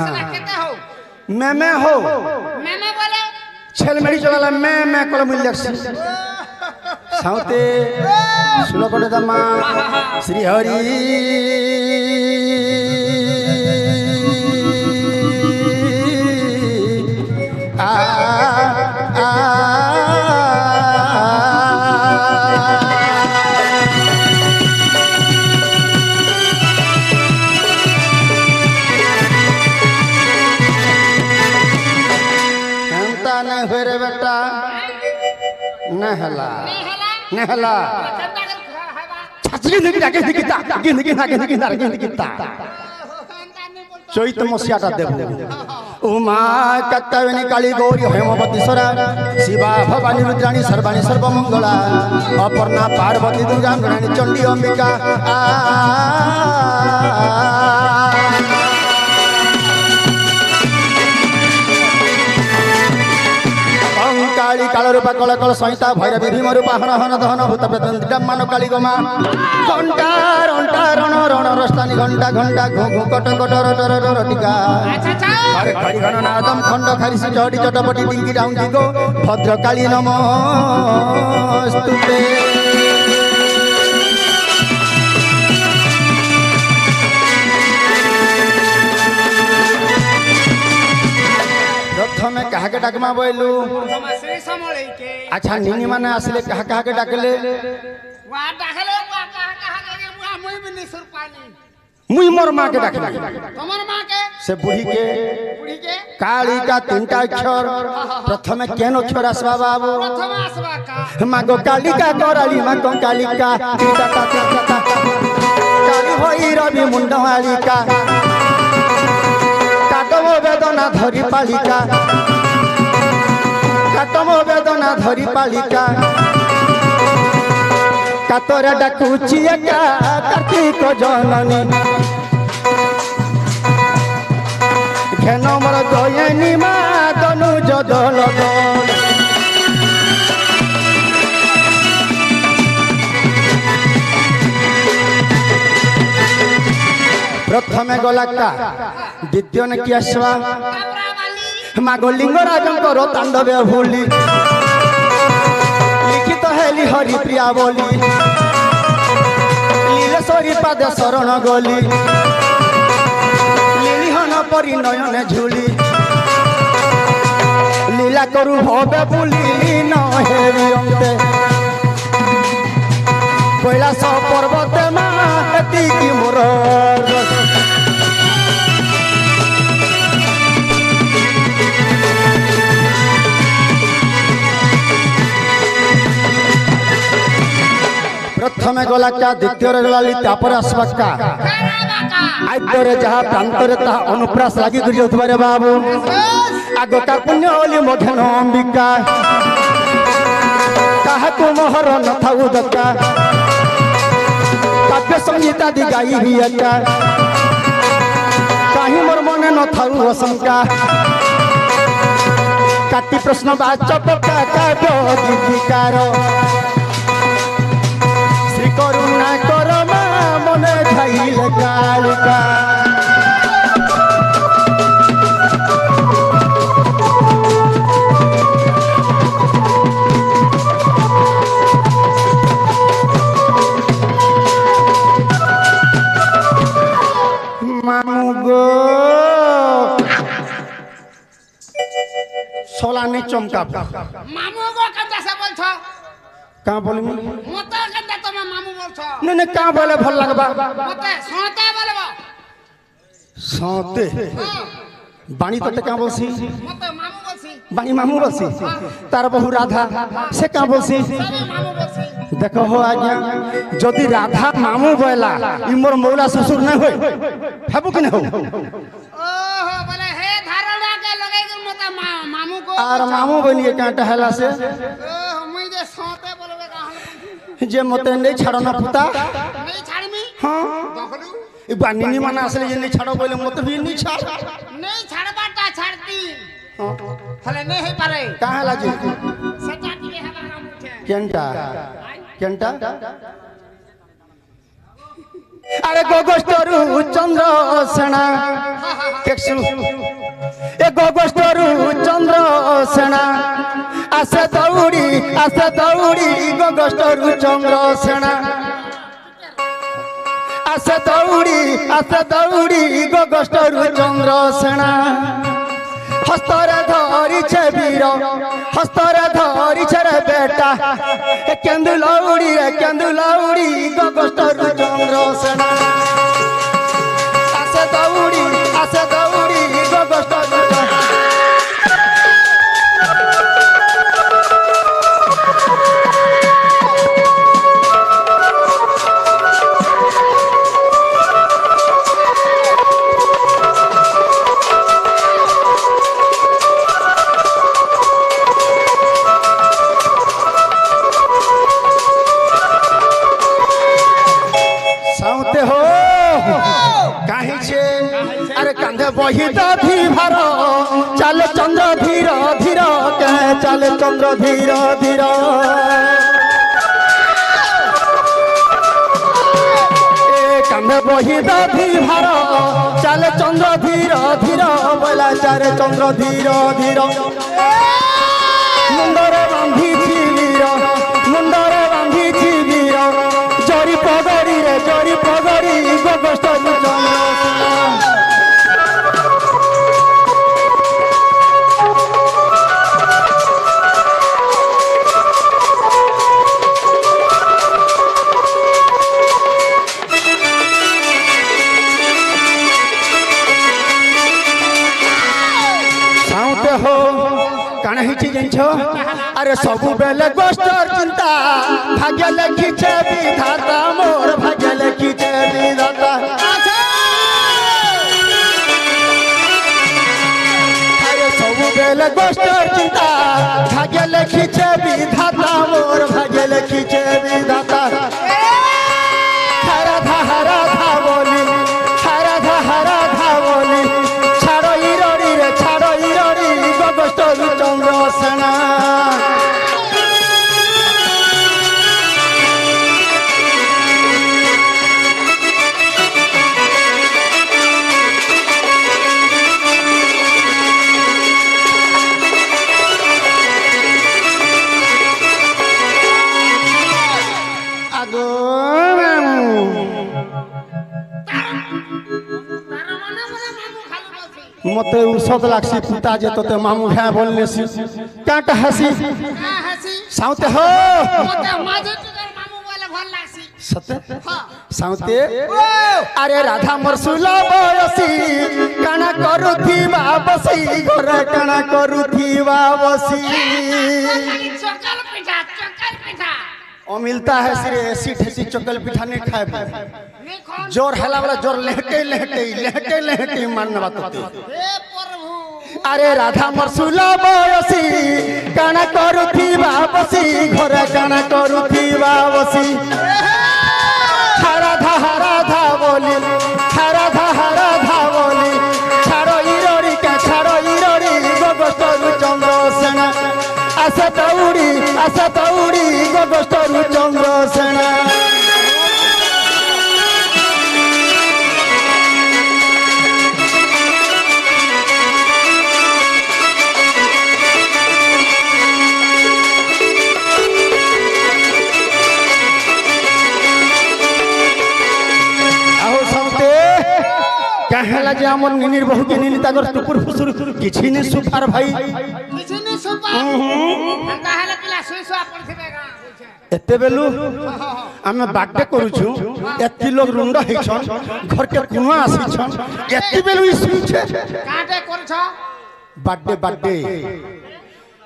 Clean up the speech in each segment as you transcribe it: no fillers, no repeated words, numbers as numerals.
मैं हो छेल मेरी चला मैं कल मिल साउते सुलकटे दमा श्री हरि बेटा नहला नहला चैत मसीहाटा देव उमा कत्ताविनी काली गौरी हेमवती स्वरा शिवा भवानी रुद्राणी सर्वाणी सर्वमंगला अपर्णा पार्वती दुर्गा मृणानी चंडी अंबिका काली काल रूपा कल कल सहिता भैरवी भीम रूपा हन हन दहन भूत प्रेत मान काली गोमा घंटा रंटा रण रण रस्तानी घंटा घंटा घु घु कट कट रट रट रटिका अरे खड़ी घन नादम खंड खारिसी चढ़ी चटपटी डिंगी डाउंगी गो भद्रकाली नमस्तुते प्रथमे कहा के डाकमा बोलू अच्छा निनी माने आसले कहा के डाकले मुई मोर माँ के डाकले से बुढ़ी के काली का तीनटा अक्षर प्रथमे केन अक्षर आसबा बाबू मागो काली का कराली मागो काली का काली होई रवि मुंड मालिका काटम वेदना धरी पालिका काटम वेदना धरी पालिका कातरा डाकुची एका कार्तिक जननी घेन मोर दयनी मा तनुज दल प्रथमे गला का द्वितीय ने किया आसवा मागो लिंगराजंकर तांडवे भूली लिखित हेली हरि प्रिया बोली लीलेश्वरी पादे शरण गली लीलिहन परी नयने झूली लीला करू भवे बुली न हेरी अंते कैलाश पर्वते मा एतिकी मोर प्रथमे गला क्या द्वितीय गलाली तापर आसवा का आद्यरे जहा प्रांतरे ता अनुप्रास लागी करि जाउथबारे बाबू आगो का पुण्य ओली मधन अंबिका काहाकु मोहर न थाउ दक्का काव्य संगीता दी गाई ही एका काहि मोर मने न थाउ असंका काटी प्रश्न वाचक का काव्य गीतिकार करुणा कर मन खाइल कालिका मामू गो सोलानी चमका मामू गो कंदा से बोल छ का बोली मत कंदा तो मामू बोल छ नहीं का बोले भल लगबा मत सोते बोलबो सोते बाणी तते का बोलसी मत मामू बोलसी बाणी मामू बोलसी तार बहु राधा से का बोलसी मामू बोलसी देखो हो आज्ञा जदि राधा मामू बोला ई मोर मौला ससुर न होय हेबो कि न हो ओहो बोले हे धारणा के लगे मत मामू को आर मामू बनिए कांटा हला से ओह मुई जे सोते बोलबे का जे मते नहीं छाड़ो ना पुता नहीं छाड़मी हां देखलू ई बानी माने असले जे नहीं छाड़ो बोले मत भी नहीं छाड़ नहीं छाड़बाटा छाड़ती हले नहीं है पारे का हला जी सटा की हला हम उठे केंटा केंटा আরে গোগোষ্টরু চন্দ্র সেনা দেখছু এ গোগোষ্টরু চন্দ্র সেনা আসে দৌড়ি গোগোষ্টরু চন্দ্র সেনা আসে দৌড়ি গোগোষ্টরু চন্দ্র সেনা হস্তরে ধরিছে বীর হস্তরে ধরিছে রে বেটা এ কেন্দুলাউড়ি গোগোষ্টরু চন্দ্র সেনা আসে দৌড়ি গোগোষ্টরু বহি দধি ভার চালে চন্দ্র ধীর ধীর কে চালে চন্দ্র ধীর ধীর কামে বহি দধি ভার চালে চন্দ্র ধীর ধীর বলা চারে চন্দ্র ধীর ধীর মুন্ডরে বাঁধিছি বীর জরি পগড়ি গোগোষ্টরু চন্দ্র কাଣା হিচি জানছ আরে সবু বেলে গোষ্ঠর চিন্তা ভাগ্য লেখিছে বিধাতা মোর ভাগ্য লেখিছে বিধাতা আরে সবু বেলে গোষ্ঠর চিন্তা ভাগ্য লেখিছে বিধাতা মোর ভাগ্য লেখিছে বিধাতা হারা ধা বলি ছাড় ইরড়ি গোগোষ্টরু চন্দ্র সেনা মতে ঔষধ লাগছি পিতা যে তোতে মামু হ্যাঁ বললে কাটা হাসি সাউতে হো সতে সাউতে আরে রাধা মরসুলা বয়সী কানা করুথিবা বসি ঘরে কানা করুথিবা বসি मिलता है सिरे ऐसी ठेसी चकल पिठा नहीं खाए जोर हेला वाला जोर लेहटे मानना बात होती अरे राधा मरसुला बयसी काना करुथीबा बसी घरे काना करुथीबा बसी राधा बोली छाड़ो इरड़ी गोगोष्ठरु चंद्र सेना आशा दौड़ी गोगोष्ठरु चंद्र सेना कहला जे हमर निनिर बहु के निनी तागर टुकुर फुसुर किछि ने सुफार भाई किछि ने सुफार कहला पिला सुइसवा पड़थिबे गा एते बेलु हमें बाटे करू छु एति लोग रुंड है छन घर के कुआ आसी छन एति बेलु ई सुइ छे काटे कर छ बर्थडे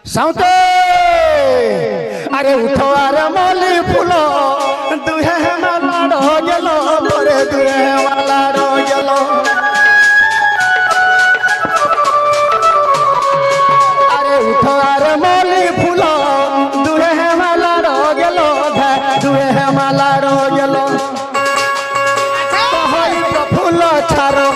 साउते अरे उठो अरे मली फूलो दुहे माला रो गेलो मोरे दुहे माला रो गेलो अरे उठो अरे मली फूलो दुहे माला रो गेलो दुहे माला रो गेलो कहई प्रफुल्ल छारो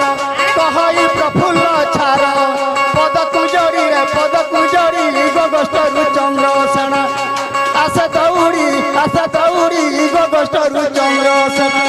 पद कुजरी गोगोष्ठरु चंद्र सेना आशा दौड़ी गोगोष्ठरु चंद्र सेना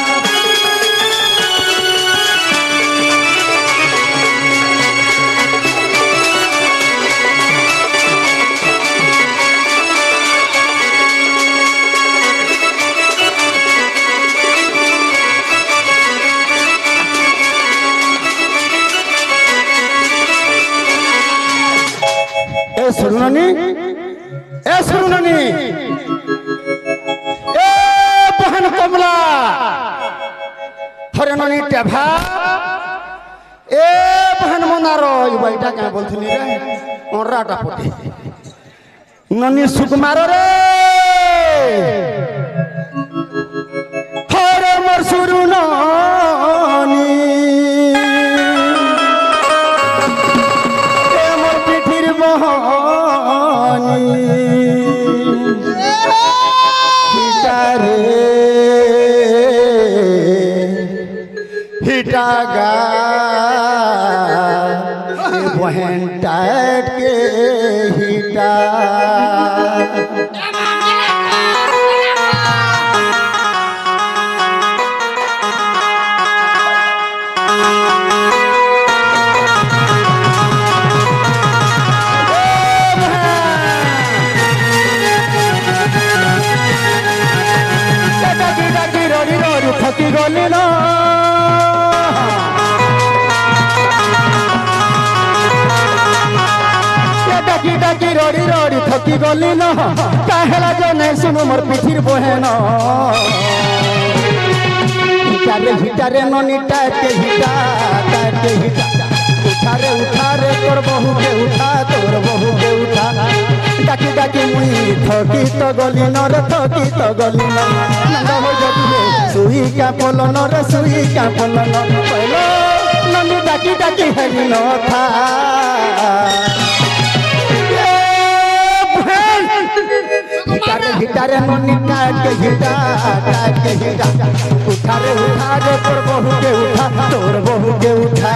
सुरुननी ए सुरुननी ए बहन कमला हरननी टेभा ए बहन मनारो ई बाईटा का बोलथनी रे ओराटा पटे ननी सुकुमार रे हरे मोर सुरुननी ए मोर पिठिर बहनी हिटारे हिटागा बहन टाट के हिटा थकी गली ना डाकी डाकी रोड़ी रोड़ी थकी गली न काहेला जो नहीं सुनो मोर पिठिर बहन हिटारे हिटारे ननी टाटे हिटा उठा रे तोर बहू के उठा तोर बहू के उठा डाकी डाकी मुई थकी तो गली न रे थकी तो गली न नंदा हो जदी सुई का पलन रे सुई का पलन पहलो ननी डाकी डाकी हेली न था हिटारे हिटारे ननी टाट के हिटा उठा रे तोर बहू के उठा तोर बहू के उठा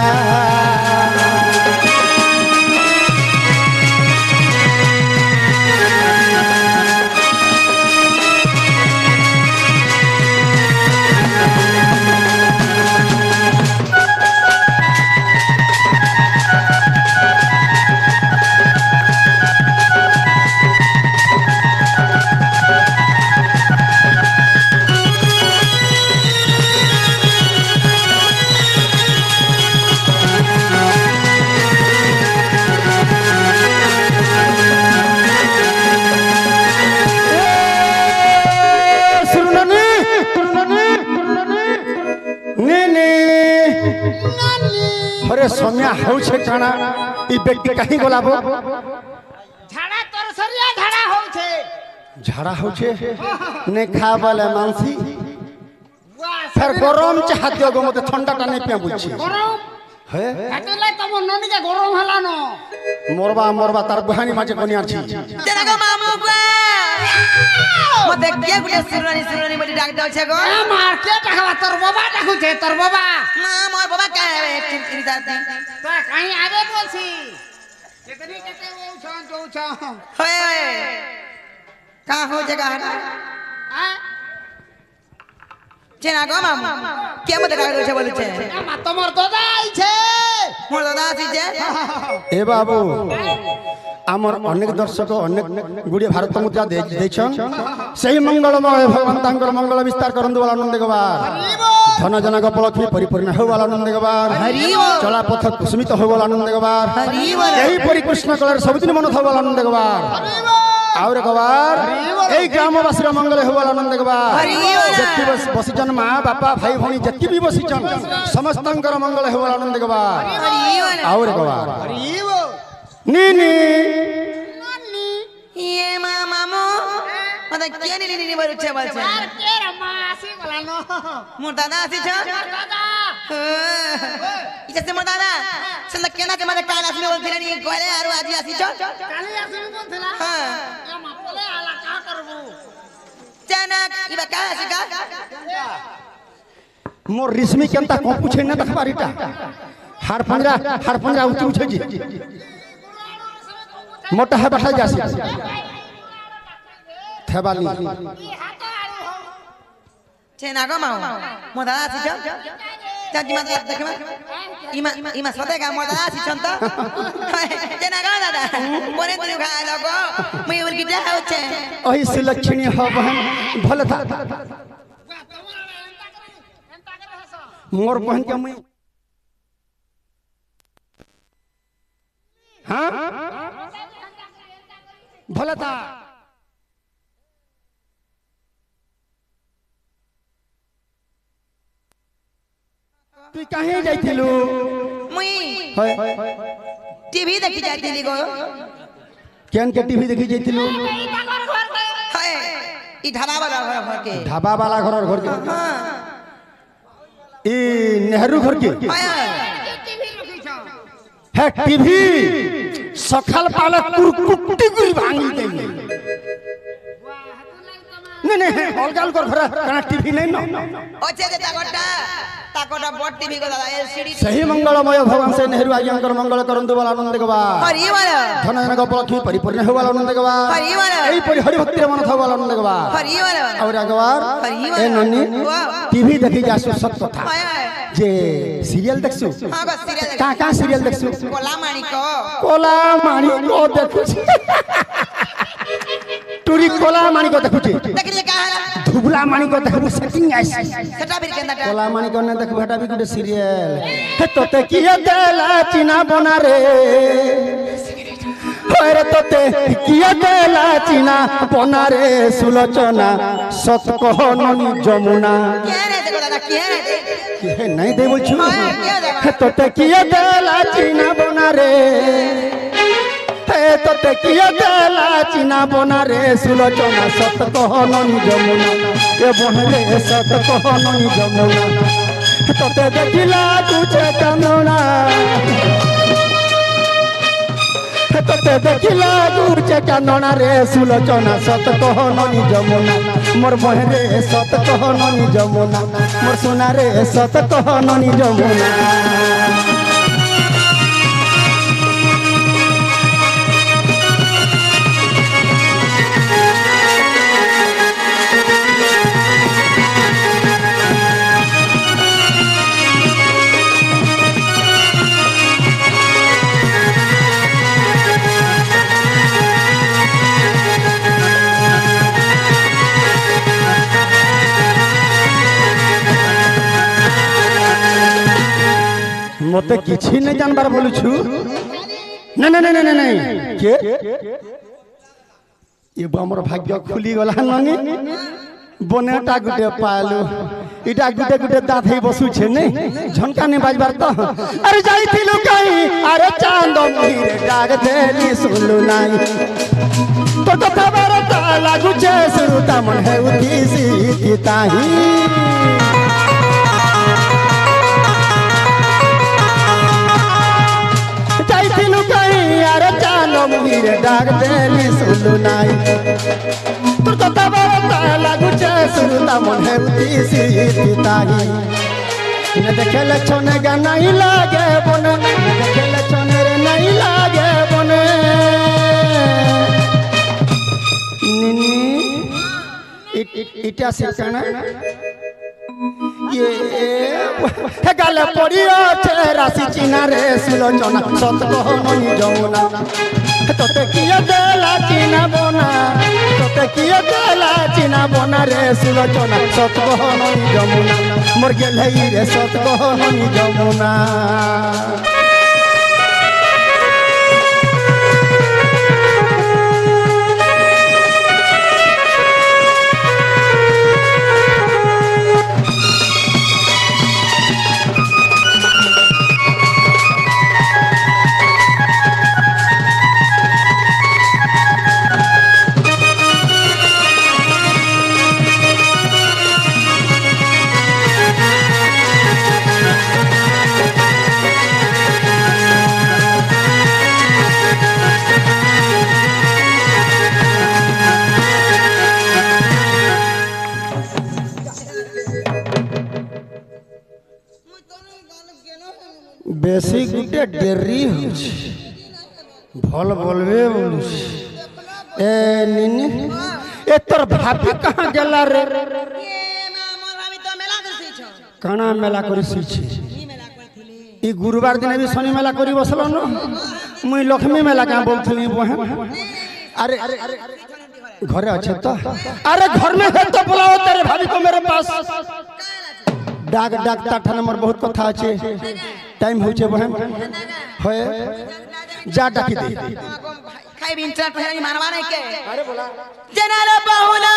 अरे सोम्या हौ छे काना ई व्यक्ति कहीं गोलाबो झाड़ा तोर सरिया झाड़ा हो छे झाड़ा हौ छे ने खाबले मानसी फिर गरम चाह दियो गो मते ठंडा टा नहीं पिया बुझी गरम हे हटले तम ननी के गरम हला न मोरबा तार बहानी माजे कोनिया छी तेरा को मामू को मते के गुटे सुरनी बडी डाक दौ छे गो ए मार के टाकवा तोर बाबा टाकू छे तोर बाबा मां मोर बाबा का टिन जाते तो कहीं आवे बोलसी कितनी केते वो छन जो छन होए का हो जगह हटा आ तेरा को मामू के मते डाक दौ छे बोलु छे ए मा तमर दादा आई छे मोर दादा आसी छे ए बाबू आमर अनेक दर्शक अनेक गुड़िया भारत मुद्रा देछन सही मंगलमय भगवान तांकर मंगल विस्तार करंदु वाला आनंद गवार धन जनक उपलक्ष्मी परिपूर्ण हो वाला आनंद गवार चला पथ कुसुमित हो वाला आनंद गवार यही परिकृष्ण कलर सबदिन मन थो वाला आनंद गवार और गवार एई ग्रामवासी मंगल हो वाला आनंद गवार जत्ती बसिजन मां बापा भाई भणी जत्ती भी बसिजन समस्तंकर मंगल हो वाला आनंद गवार और गवार नीनी ये मामू मते के नी बरु छे बोल छे यार तेरा मां आसी वाला न मोर दादा आसी छे दादा इसे से मोर दादा संद केना के मते काल आसी बोल थिले नी गोले आरो आजी आसी छे काली आसी बोलथला हां ए मा बोले आला का करबू जनक इबा का आसी का मोर रिश्मी केनता को पूछे न देखबारीटा हार पंजरा उठी उठे जी मोटा है बैठा जासी थेबाली छेना को माऊ मोर दादा आसी छे चाची मत देखमा इमा सते का मोर दादा आसी छन त छेना का दादा मोरे तुनु खा लगो मैं उर गिटा हो छे ओही सुलक्षणी हो बहन भले था मोर बहन के मैं हां भले था तू कहीं जाइथिलु मुई होय टीवी देखि जाइतिली गो केन के टीवी देखि जाइथिलु हाय ई ढाबा वाला घर के ढाबा वाला घर के हां ई नेहरू घर के हाय टीवी रखी छ है टीवी सखल पाले कुरकुट्टी गुरी भांगी दे नहीं नहीं अलगाल कर घर कना टीवी नहीं न ओचे जे ताकोटा बड़ टीवी को दादा एलसीडी सही मंगलमय भगवान से नेहरू आज्ञाकर मंगल करंतु वाला आनंद गवा हरि वाला धन जनक उपलक्षी परिपूर्ण हो वाला आनंद गवा हरि वाला एई परि हरि भक्ति मन था वाला आनंद गवा हरि वाला और अगवार हरि ए वाला नन्नी वाह टीवी देखि जासु सत कथा हाय जे सीरियल देखसु हां बस सीरियल का सीरियल देखसु कोला माणिक कोला माणी को देखु टूरी कोला माणी को देखु देखिले का हला धुबला माणी को देखु सेटिंग आइस सेटा फिर केंदा कोला माणी को ने देखु हटा भी गुटे सीरियल हे तोते किए देला चिना बना रे होरे तोते किए देला चिना बना रे सुलोचना सत कह ननी जमुना के रे देखो दादा के रे हे नहीं दे बोल छु हां के दे हे तोते किए देला चिना बना रे हे तोते किए देला चिना बना रे सुलोचना सत कह ननी जमुना ए बहले सत कह ननी जमुना तोते देखिला तुझे कानोना तोते देखिला तुझे कानोना रे सुलोचना सत कह ननी जमुना मोर बहरे सत कह ननी जमुना मोर सोना रे सत कह ननी जमुना मते किछि नहीं जानबार बोलु छु नहीं नहीं नहीं नहीं के ये हमर भाग्य खुली गला ननी बनेटा गुटे पालु इटा गुटे गुटे दाथै बसु छे नहीं झनका नहीं बाजबार तो अरे जाइथिलु कहीं अरे चांद मीरे डाग देली सुनलु नाही तो कथा बरता लागु छे सुरुता मन है उतीसी ताही जाइथिलु कहीं अरे चालो मीरे डाग देली सुनलु नाही तोर कथा बरता लागु छे सुरुता मन है उतीसी ताही न देखेले छोने गा नहीं लागे बने न देखेले छोने रे नहीं लागे बने निनी इटा से कना ये हे गाले पड़ियो छे राशि चिना रे सुलोचना सत कह ननी जमुना तोते किए देला चिना बना तोते किए देला चिना बना रे सुलोचना सत कह ननी जमुना मोर गेल है रे सत कह ननी जमुना बेसी गुटे डेरी होछ भल बोलबे बोलुस ए निनी ए तोर भाभी कहां गेला रे ये मोर भाभी तो मेला करसी छ काना मेला करसी छी ई मेला करथिली ई गुरुवार दिन भी शनि मेला करी बसलो न मुई लक्ष्मी मेला का बोलथली बहन अरे घरे अच्छे तो अरे घर में है तो बुलाओ तेरे भाभी को मेरे पास डाक डाक ताठा नंबर बहुत कथा अच्छे टाइम हो छे बहन होए जा डाकी दे फाइव इंटरनेट है मानवा नहीं के अरे बोला जनाल बहुना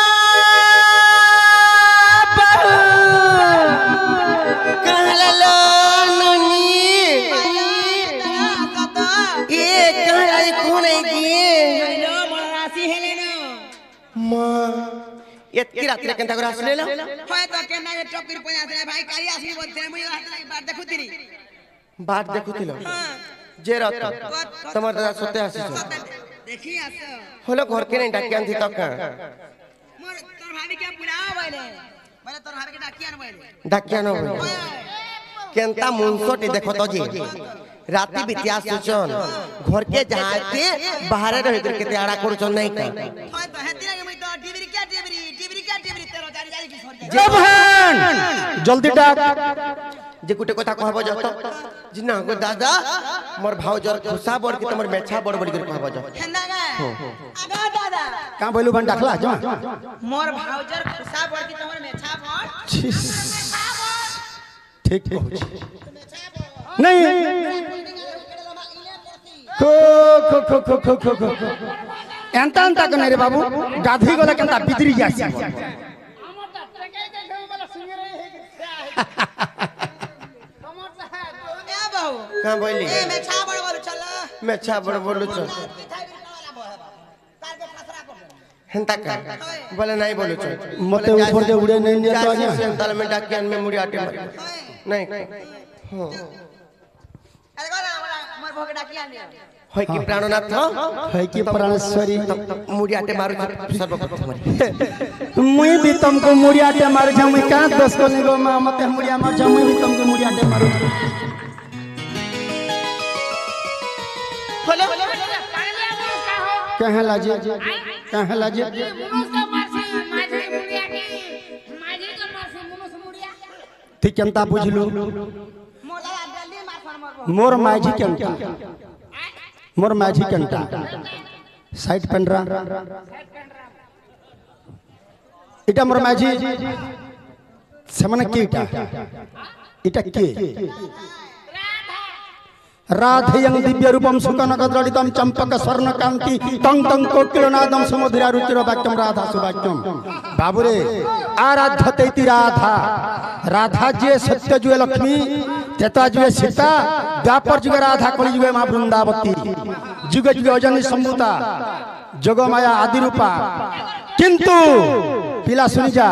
कहला ननी ये कहला कौन है की हेलो मरासी हेले न मां एतकी रात्री केनता कर आसलेला होय तो केना ये टोकरी पे आसले भाई काली आसी बोलते मुई हाथ बात देखुतिरी बाट देखुतिलो जे रात तमर दादा सोते आसी देखी आस होलो घर के नहीं डाकियान थी तक मोर तोर भाभी के बुलाओ बोले बोले तोर भाभी के डाकियान बोले डाकियान हो केनता मुनसोटी देखो तो जी राती बितिया सुचन घर के जाते बाहर रह के त्याड़ा करचन नहीं का होय तो हेती रे मुई तो टीवी क्या टीवी तेरो जारी जारी की छोड़ जब हन जल्दी डाक जे गुटे कथा कहबो जत जी ना गो दादा मोर भाउजर खुसा बड़ के तमर मेछा बड़ बड़ के कहबो जत हेंदा गा आगा दादा का बोलू बन डाकला जा मोर भाउजर खुसा बोल की तोहर मेछा बोल ठीक कहू नहीं खो एंता एंता कने रे बाबू गाधी गले केनता बिदरी जासी हमर त टके के घेउ वाला सिंगर है हमर त है ए बहु का बोली ए मेछा बोल बोल चल मेछा बड़ बोलू छ हेंता का बोले नहीं बोलू छ मते ऊपर जे उड़े नहीं ने तो आजा सेंताल में डाकियान में मुड़ी आटे मार नहीं हां अरे गोला मोर भोग डाकियान दे होय की प्राणनाथ है कि प्राणेश्वरी मुड़ी आटे मारू सर्वप्रथम मुई भी तुमको मुड़िया टे मार जा मुई का दस को निगो मा मते मुड़िया मार जा मुई भी तुमको मुड़िया टे मारू बोले पागलिया मुनु का हो कहे लाजे कहे लाजे मुनु से मारसी माझी मुड़िया की माझी के मारसी मुनु से मुड़िया ठीक केनता बुझलू मोर दादा जल्दी मार फर मोर माझी केनता मोर माझी केनता साइड पेंड्रा इटा मोर माझी सेमने के इटा के राधेयं दिव्य रूपम सुकनकद्रडितं चंपक स्वर्ण कांति तंग तंग कोकिलनादम समुद्रा रुचिर वाक्यम राधा सुवाक्यम बाबू रे आराध्यते राधा राधा जे सत्य जुए लक्ष्मी तेता जुए सीता द्वापर जुगे राधा कलि जुगे मां वृंदावती जुगे जुगे अजनी संभूता जग माया आदि रूपा किंतु पिला सुनि जा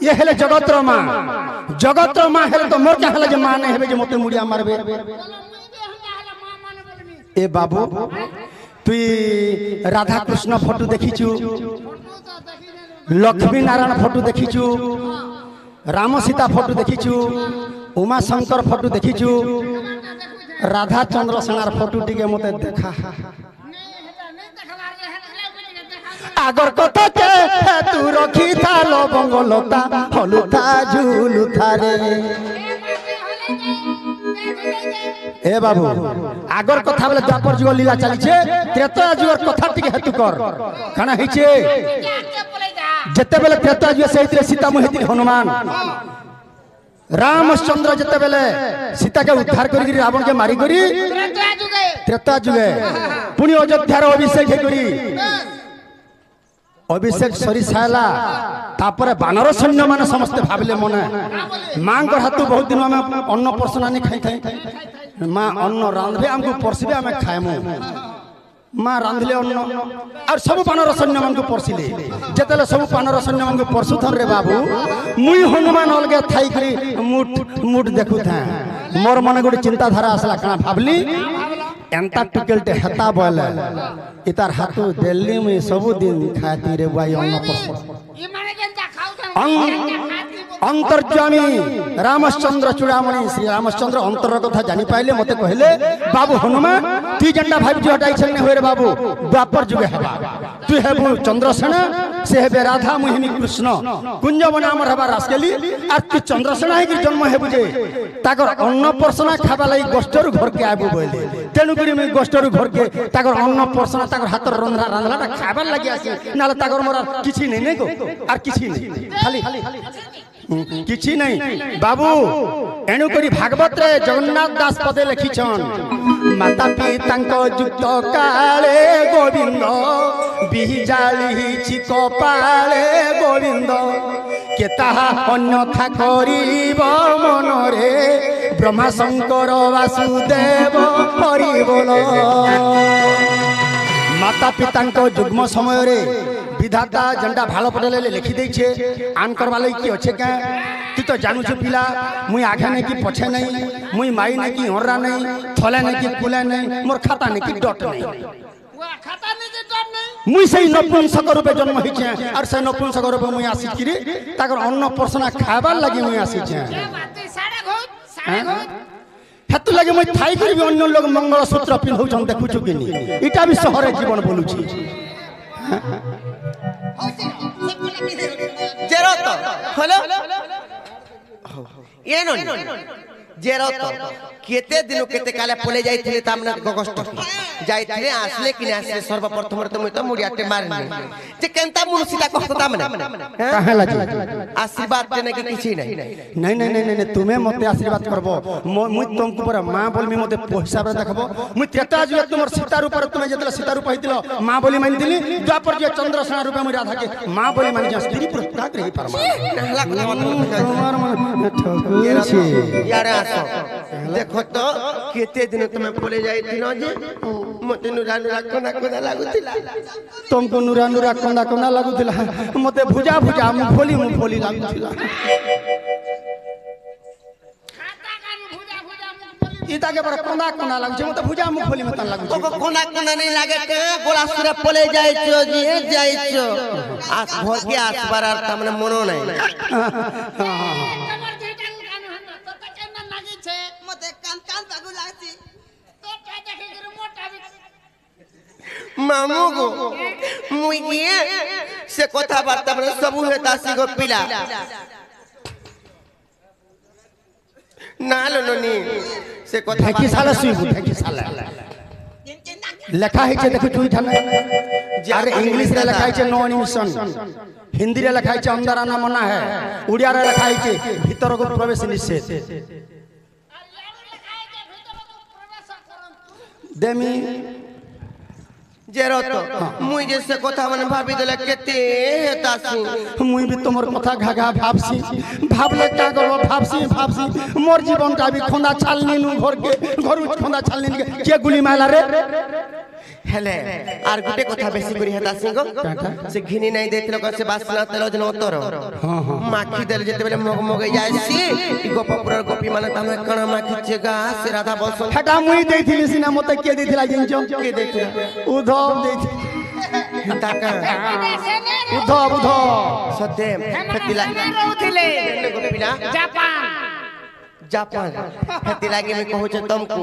ये हेले जगतर मां हेले तो मोर क्या हेले जे मां नहीं हेबे जे मते मुड़िया मारबे ए बाबू तु राधा कृष्ण फोटो देखिछु लक्ष्मी नारायण फोटो देखिछु राम सीता फोटो देखिछु उमा शंकर फोटो देखिछु राधा चंद्र सेनार फोटो टिके मते देखा आगर कथा के तू रखी था लवंग लता हलुता झुलुता रे ए बाबू आगर कथा बोले द्वापर जुग लीला चली छे त्रेता जुगर कथा टिके हेतु कर खाना है छे जते बेले त्रेता जुग से इतरे सीता मोहित हनुमान रामचंद्र जते बेले सीता के उद्धार करी रावण के मारी करी त्रेता जुगे पुनी अयोध्यार अभिषेक करी अभिषेक सरी साला तापरे बानर सैन्य माने समस्त भाबिले मने मां को हाथ बहुत दिन में अन्न परसना नहीं खाई खाई मां अन्न रांधबे हमको परसिबे हमें खाएमु मां रांधले अन्न और सब बानर सैन्य मान को परसिले जतले सब बानर सैन्य मान को परसुथन रे बाबू मुई हनुमान अलगे थाई करी मुठ मुठ देखु था मोर मन गोटे चिंताधारा आसला कना भाबली एंता टुकेलटे हेता बोले इतार हाथू दिल्ली में सब दिन खाती रे भाई अन्न परस अंतर्जामी रामचंद्र चूड़ामणि श्री रामचंद्र अंतर कथा जानी पाइले मते कहले बाबू हनुमान तु जंडा भाई जो हटाई छने होरे बाबू द्वापर जुगे हबा तु हेबु चंद्रसेना से हेबे राधा मोहिनी कृष्ण कुंजवन हमर हबा रासकेली आ तु चंद्रसेना हे कि जन्म हेबु जे ताकर अन्न परसना खाबा लागि गोष्ठरु घर के आबु बोले तेनु करी मैं गोष्ठरु घर के ताकर अन्न परसना ताकर हाथ रंधरा रांधलाटा खाबा लागि आसी नाले ताकर मोर किछि नै नै गो आर किछि नै खाली କିଛି ନାହିଁ ବାବୁ ଏଣୁକରି ଭାଗବତରେ ଜଗନ୍ନାଥ ଦାସ ପଦେ ଲେଖିଛନ୍ ମାତା ପିତାଙ୍କ ଯୁକ୍ତ କାଳେ ଗୋବିନ୍ଦ ବିଜାଳିଛି କପାଳେ ଗୋବିନ୍ଦ କେ ତାହା ଅନ୍ୟଥା କରିବ ମନରେ ବ୍ରହ୍ମା ଶଙ୍କର ବାସୁଦେବ ହରି ବୋଲ মাতা পিতাঙ্ক যুগ্ম সময়ের বিধাতা যেটা ভালো পড়লে লিখি দিয়েছে আন করবা লাগি কি অছে কে তুই তো জানুছু পিলা মুই আঘে নাই কি পছে নাই মুই মাই নাই কি হররা নাই থলে নাই কি কুলে নাই মোর খাতা নাই কি ডট নাই ওয়া খাতা নিজে ডর নেই মুই সেই নপুংসক রূপে জন্ম হইছে আর সেই নপুংসক রূপে মুই আসিছি রে তাকর অন্ন পর্সনা খাবার লাগি মুই আসিছে কে বাতি সাড়ে ঘুট হেতু লাগে মুই থাই করিবি অন্য লোক মঙ্গলসূত্র পিন্ধৌছন দেখুছু কিনি এটা বি শহরে জীবন বলুছি জেরত হলো এনো জেরত কেতে দিন কেতে কালে পলে যাইছিলে তামনা গগষ্ট যাইছিলে আসলে কিনে আসলে সর্বপ্রথম তো মুই তো মুড়িয়াতে মারনি যে কেনতা মুনসিটা কষ্ট তামনা কাহে লাগি আশীর্বাদ দেনে কি কিছু নাই নাই নাই নাই নাই তুমি মতে আশীর্বাদ করব মুই তুমকু পরে মা বলমি মতে হিসাবে দেখব মুই ত্রেতা যুগে তোমার সীতা রূপে তুমি যেতলে সীতা রূপ হইতিল মা বলি মানি দিলি দ্বাপর যে চন্দ্রসেনা রূপে মুই রাধাকে মা বলি মানি যা স্ত্রী প্রত্যাগ রহি পারমা তোমার মনে ঠকুছি ইয়ারে আসো দেখো তো কেতে দিন তুমি পলে যাইছিল যে মতে নুরা নুরা কোনা কোনা লাগুতিলা तुमको नुरा नुरा कंदा कंदा लागुतिला मते भुजा भुजा मुख खोली लागुतिला খাতা কান ভুজা ভুজা মুখ বলি इता के पर कंदा कंदा लागुचे मते भुजा मुख खोली मत लागुचे तो कोना कोना नहीं लागे के गोला सुरे पले जाइছো जी जाइছো आस घर के आसपार আর তামনে মনো নাই তোমার দুইটা কান হন তো তো কেন লাগিছে মতে কান কান পাগু লাগছি তো তা দেখি করে মোটা বি মামু গো মুই গিয়ে সে কথা বার্তা মানে সবু হেতাসি গো পিলা না লনি সে কথা ঢাকি সালা সুইবু ঢাকি সালা লেখা হইছে দেখো তুই থানা আর इंग्लिश রে লেখা হইছে নো এনিমেশন হিন্দি রে লেখা হইছে अंदर आना मना है उड़िया रे লেখা হইছে ভিতর को प्रवेश निषेध আর ইয়ার লেখায় যে ভিতরে প্রবেশ করুন দেমি জেরত মুই যে সে কথা মানে ভাবি দেলে কেতে হেতাসি মুই भी তোমার কথা ঘাঘা ভাবছি ভাবলে কা করব ভাবছি মোর জীবনটা भी খোন্দা চালনি নু ঘরু খোন্দা চালনি কে গুলি মাইলা রে হেলে আর গুটে কথা বেশি করি হেতাসি গো সে ঘিনি নাই দেইছিল কছে বাসনা তেল জন উত্তর মাখি দেল যেতে বেলে মগ মগে যাইছি ই গোপপুরর গোপী মানে তামে কণ মাখিছে গা সে রাধা বসন হেটা মুই দেইছিলি সিনা মতে কে দেইছিলা জিনছ কে দেইছিল উদ্ধব দেইছিল টাকা উদ্ধব সতে ফেতিলা রহুଥିଲେ গোপীলা জাপান জাপান ফেতিলা কে আমি কହୁছে तुमको